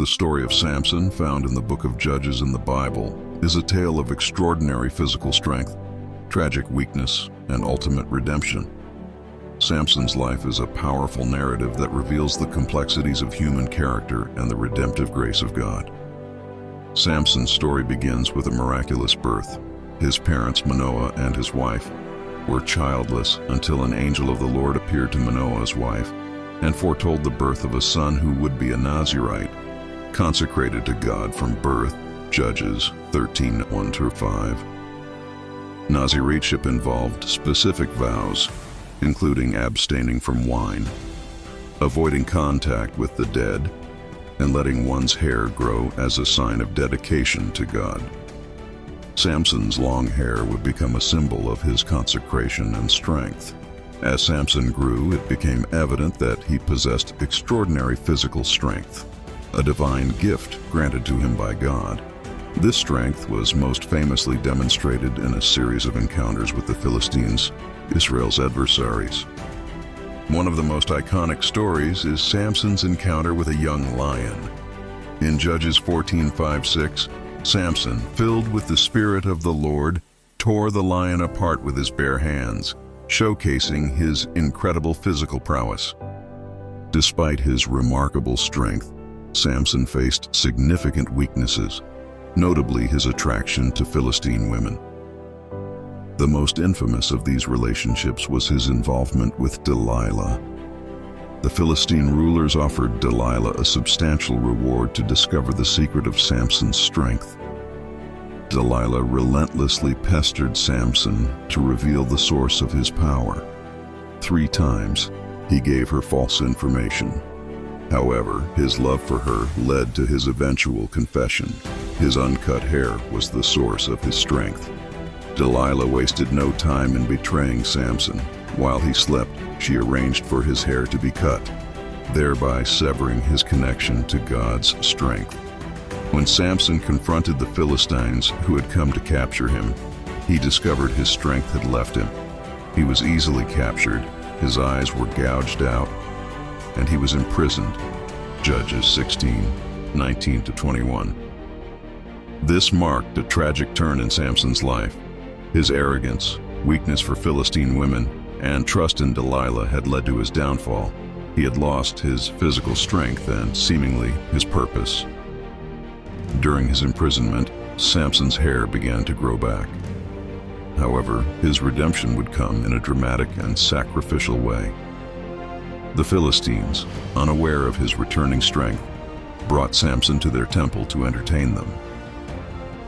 The story of Samson, found in the book of Judges in the Bible, is a tale of extraordinary physical strength, tragic weakness, and ultimate redemption. Samson's life is a powerful narrative that reveals the complexities of human character and the redemptive grace of God. Samson's story begins with a miraculous birth. His parents, Manoah and his wife, were childless until an angel of the Lord appeared to Manoah's wife and foretold the birth of a son who would be a Nazirite, consecrated to God from birth. Judges 13:1-5. Naziriteship involved specific vows, including abstaining from wine, avoiding contact with the dead, and letting one's hair grow as a sign of dedication to God. Samson's long hair would become a symbol of his consecration and strength. As Samson grew, it became evident that he possessed extraordinary physical strength, a divine gift granted to him by God. This strength was most famously demonstrated in a series of encounters with the Philistines, Israel's adversaries. One of the most iconic stories is Samson's encounter with a young lion. In Judges 14:5-6, Samson, filled with the Spirit of the Lord, tore the lion apart with his bare hands, showcasing his incredible physical prowess. Despite his remarkable strength, Samson faced significant weaknesses, notably his attraction to Philistine women. The most infamous of these relationships was his involvement with Delilah. The Philistine rulers offered Delilah a substantial reward to discover the secret of Samson's strength. Delilah relentlessly pestered Samson to reveal the source of his power. 3 times, he gave her false information. However, his love for her led to his eventual confession. His uncut hair was the source of his strength. Delilah wasted no time in betraying Samson. While he slept, she arranged for his hair to be cut, thereby severing his connection to God's strength. When Samson confronted the Philistines who had come to capture him, he discovered his strength had left him. He was easily captured, his eyes were gouged out, and he was imprisoned. Judges 16:19-21. This marked a tragic turn in Samson's life. His arrogance, weakness for Philistine women, and trust in Delilah had led to his downfall. He had lost his physical strength and, seemingly, his purpose. During his imprisonment, Samson's hair began to grow back. However, his redemption would come in a dramatic and sacrificial way. The Philistines, unaware of his returning strength, brought Samson to their temple to entertain them.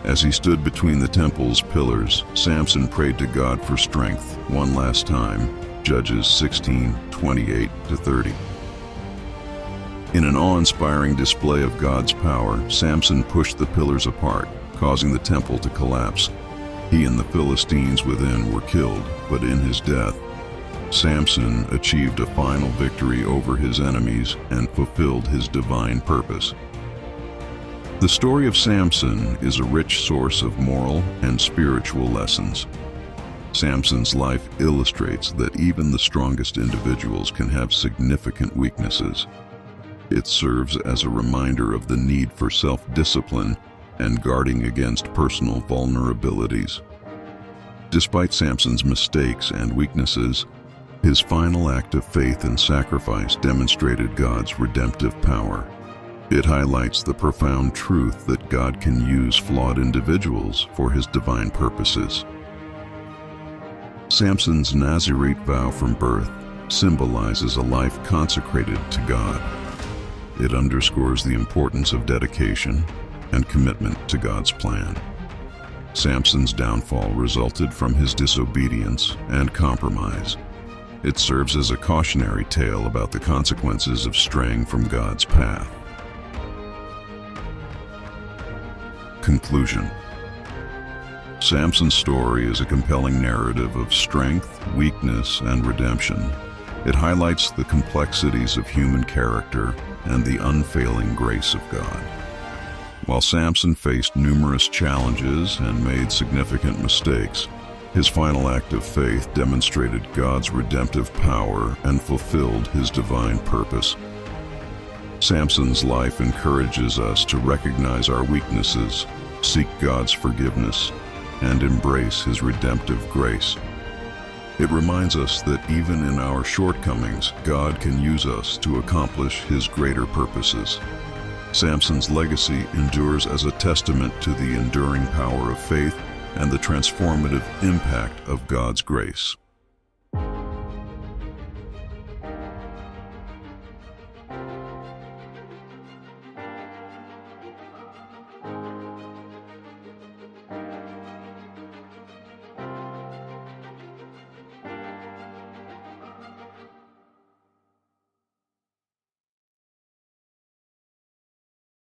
As he stood between the temple's pillars, Samson prayed to God for strength one last time. Judges 16:28-30. In an awe-inspiring display of God's power, Samson pushed the pillars apart, causing the temple to collapse. He and the Philistines within were killed, but in his death, Samson achieved a final victory over his enemies and fulfilled his divine purpose. The story of Samson is a rich source of moral and spiritual lessons. Samson's life illustrates that even the strongest individuals can have significant weaknesses. It serves as a reminder of the need for self-discipline and guarding against personal vulnerabilities. Despite Samson's mistakes and weaknesses, his final act of faith and sacrifice demonstrated God's redemptive power. It highlights the profound truth that God can use flawed individuals for his divine purposes. Samson's Nazirite vow from birth symbolizes a life consecrated to God. It underscores the importance of dedication and commitment to God's plan. Samson's downfall resulted from his disobedience and compromise. It serves as a cautionary tale about the consequences of straying from God's path. Conclusion. Samson's story is a compelling narrative of strength, weakness, and redemption. It highlights the complexities of human character and the unfailing grace of God. While Samson faced numerous challenges and made significant mistakes, his final act of faith demonstrated God's redemptive power and fulfilled his divine purpose. Samson's life encourages us to recognize our weaknesses, seek God's forgiveness, and embrace His redemptive grace. It reminds us that even in our shortcomings, God can use us to accomplish His greater purposes. Samson's legacy endures as a testament to the enduring power of faith and the transformative impact of God's grace.